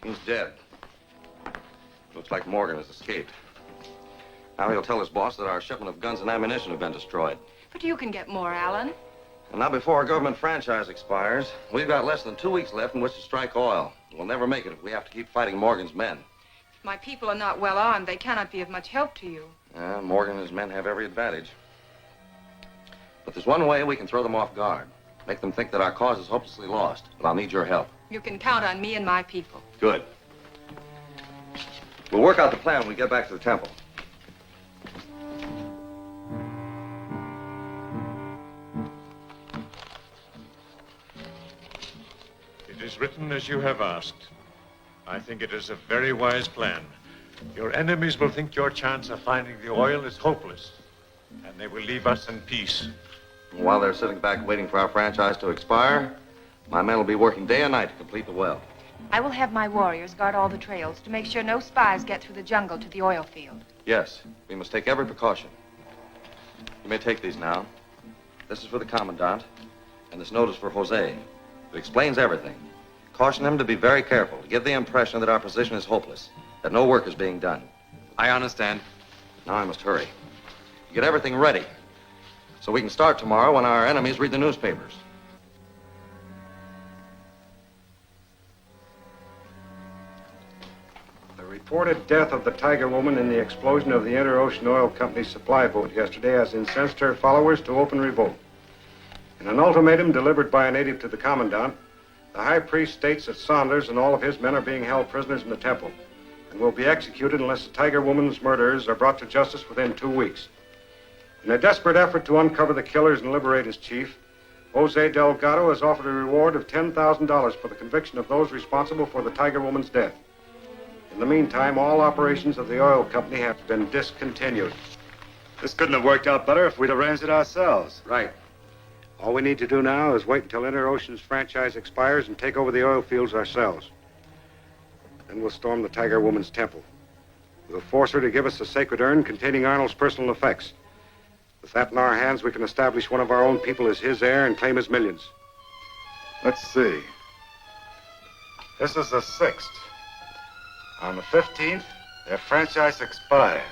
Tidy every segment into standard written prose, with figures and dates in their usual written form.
He's dead. Looks like Morgan has escaped. Now he'll tell his boss that our shipment of guns and ammunition have been destroyed. But you can get more, Alan. And now before our government franchise expires, we've got less than 2 weeks left in which to strike oil. We'll never make it if we have to keep fighting Morgan's men. If my people are not well armed, they cannot be of much help to you. Morgan and his men have every advantage. But there's one way we can throw them off guard. Make them think that our cause is hopelessly lost. But I'll need your help. You can count on me and my people. Good. We'll work out the plan when we get back to the temple. It is written as you have asked. I think it is a very wise plan. Your enemies will think your chance of finding the oil is hopeless, and they will leave us in peace. While they're sitting back waiting for our franchise to expire, my men will be working day and night to complete the well. I will have my warriors guard all the trails to make sure no spies get through the jungle to the oil field. Yes, we must take every precaution. You may take these now. This is for the commandant, and this note is for Jose. It explains everything. Caution him to be very careful, to give the impression that our position is hopeless, that no work is being done. I understand. Now I must hurry. Get everything ready, so we can start tomorrow when our enemies read the newspapers. The reported death of the Tiger Woman in the explosion of the Inter-Ocean Oil Company's supply boat yesterday has incensed her followers to open revolt. In an ultimatum delivered by a native to the commandant, the high priest states that Saunders and all of his men are being held prisoners in the temple and will be executed unless the Tiger Woman's murderers are brought to justice within 2 weeks. In a desperate effort to uncover the killers and liberate his chief, Jose Delgado has offered a reward of $10,000 for the conviction of those responsible for the Tiger Woman's death. In the meantime, all operations of the oil company have been discontinued. This couldn't have worked out better if we'd arranged it ourselves. Right. All we need to do now is wait until Inter-Ocean's franchise expires and take over the oil fields ourselves. Then we'll storm the Tiger Woman's temple. We'll force her to give us a sacred urn containing Arnold's personal effects. With that in our hands, we can establish one of our own people as his heir and claim his millions. Let's see. This is the 6th. On the 15th, their franchise expires.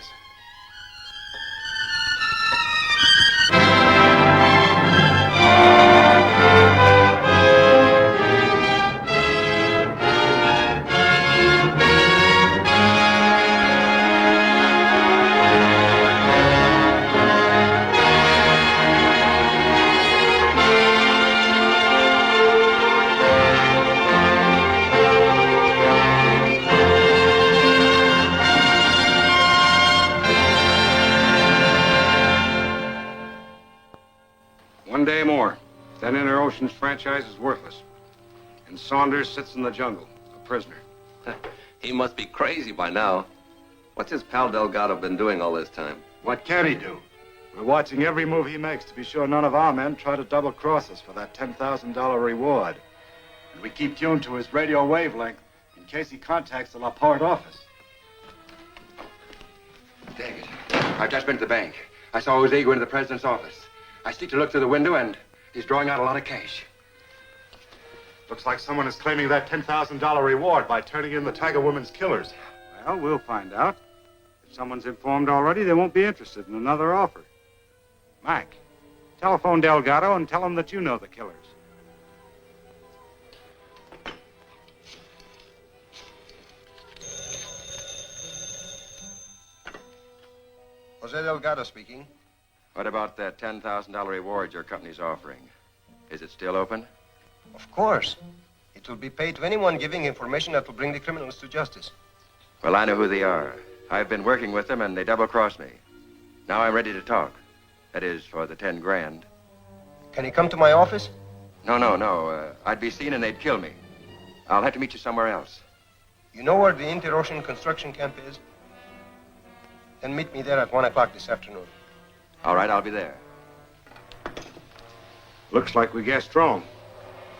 One day more, then Inter-Ocean's franchise is worthless. And Saunders sits in the jungle, a prisoner. He must be crazy by now. What's his pal Delgado been doing all this time? What can he do? We're watching every move he makes to be sure none of our men try to double-cross us for that $10,000 reward. And we keep tuned to his radio wavelength in case he contacts the Laporte office. David, I've just been to the bank. I saw Jose go into the president's office. I sneaked to look through the window, and he's drawing out a lot of cash. Looks like someone is claiming that $10,000 reward by turning in the Tiger Woman's killers. Well, we'll find out. If someone's informed already, they won't be interested in another offer. Mac, telephone Delgado and tell him that you know the killers. Jose Delgado speaking. What about that $10,000 reward your company's offering? Is it still open? Of course. It will be paid to anyone giving information that will bring the criminals to justice. Well, I know who they are. I've been working with them, and they double-crossed me. Now I'm ready to talk. That is, for the 10 grand. Can he come to my office? No. I'd be seen and they'd kill me. I'll have to meet you somewhere else. You know where the Inter-Ocean construction camp is? Then meet me there at 1 o'clock this afternoon. All right, I'll be there. Looks like we guessed wrong.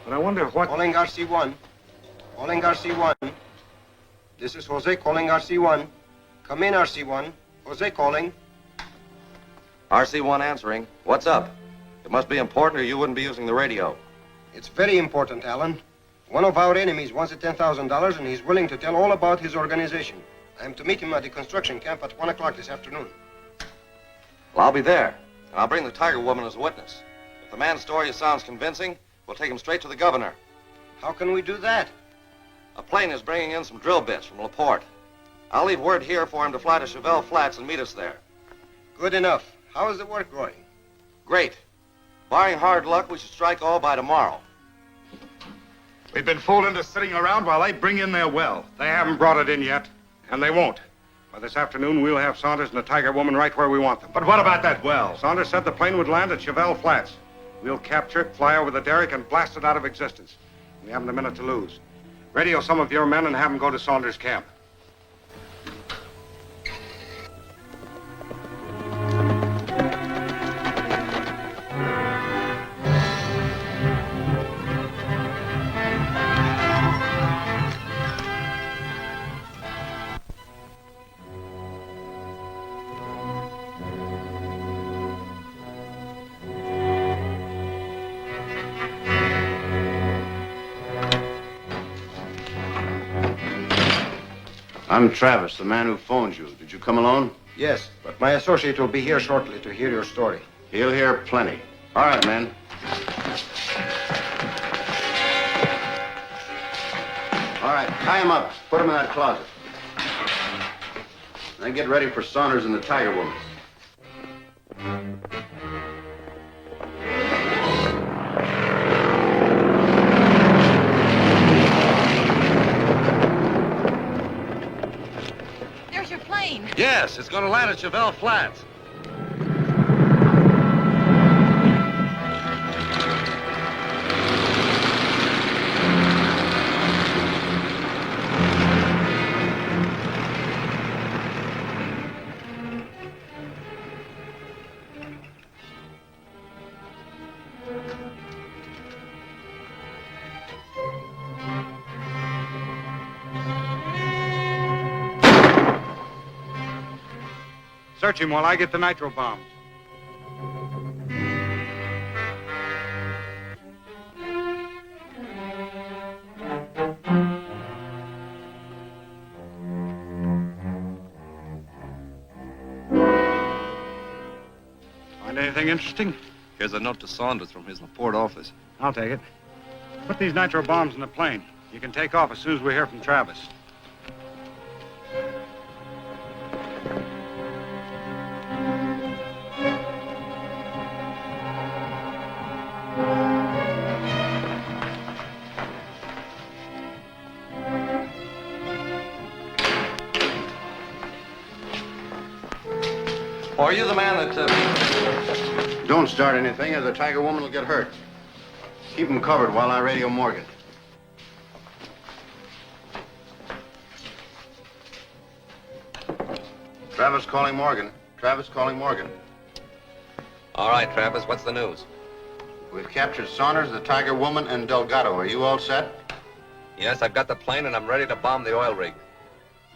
But I wonder what... Calling RC1. Calling RC1. This is Jose calling RC1. Come in, RC1. Jose calling. RC1 answering. What's up? It must be important or you wouldn't be using the radio. It's very important, Alan. One of our enemies wants the $10,000, and he's willing to tell all about his organization. I am to meet him at the construction camp at 1 o'clock this afternoon. Well, I'll be there, and I'll bring the Tiger Woman as a witness. If the man's story sounds convincing, we'll take him straight to the governor. How can we do that? A plane is bringing in some drill bits from LaPorte. I'll leave word here for him to fly to Chevelle Flats and meet us there. Good enough. How is the work going? Great. Barring hard luck, we should strike all by tomorrow. We've been fooled into sitting around while they bring in their well. They haven't brought it in yet, and they won't. By this afternoon, we'll have Saunders and the Tiger Woman right where we want them. But what about that well? Saunders said the plane would land at Chevelle Flats. We'll capture it, fly over the derrick, and blast it out of existence. We haven't a minute to lose. Radio some of your men and have them go to Saunders' camp. I'm Travis, the man who phoned you. Did you come alone? Yes, but my associate will be here shortly to hear your story. He'll hear plenty. All right, man. All right, tie him up. Put him in that closet. Then get ready for Saunders and the Tiger Woman. Yes, it's going to land at Chevelle Flats. Search him while I get the nitro bombs. Find anything interesting? Here's a note to Saunders from his LaPorte office. I'll take it. Put these nitro bombs in the plane. You can take off as soon as we hear from Travis. Oh, are you the man that... Don't start anything or the Tiger Woman will get hurt. Keep him covered while I radio Morgan. Travis calling Morgan. Travis calling Morgan. All right, Travis, what's the news? We've captured Saunders, the Tiger Woman, and Delgado. Are you all set? Yes, I've got the plane and I'm ready to bomb the oil rig.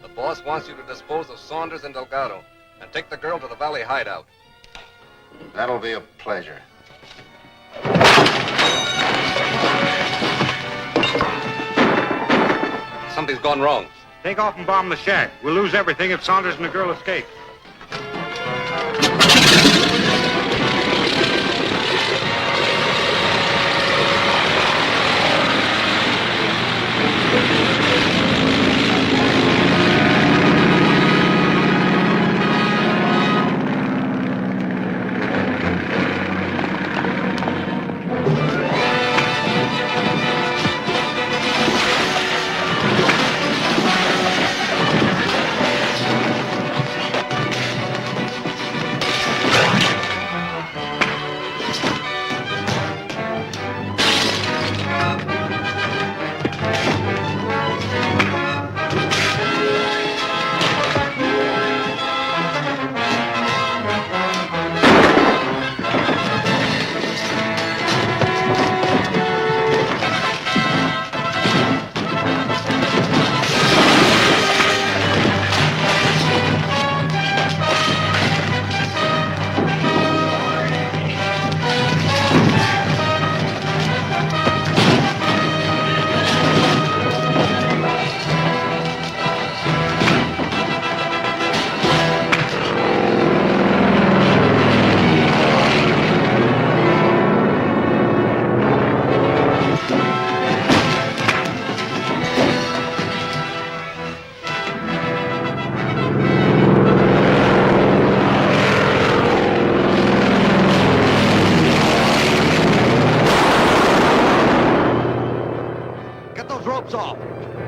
The boss wants you to dispose of Saunders and Delgado and take the girl to the Valley hideout. That'll be a pleasure. Something's gone wrong. Take off and bomb the shack. We'll lose everything if Saunders and the girl escape. Get those ropes off.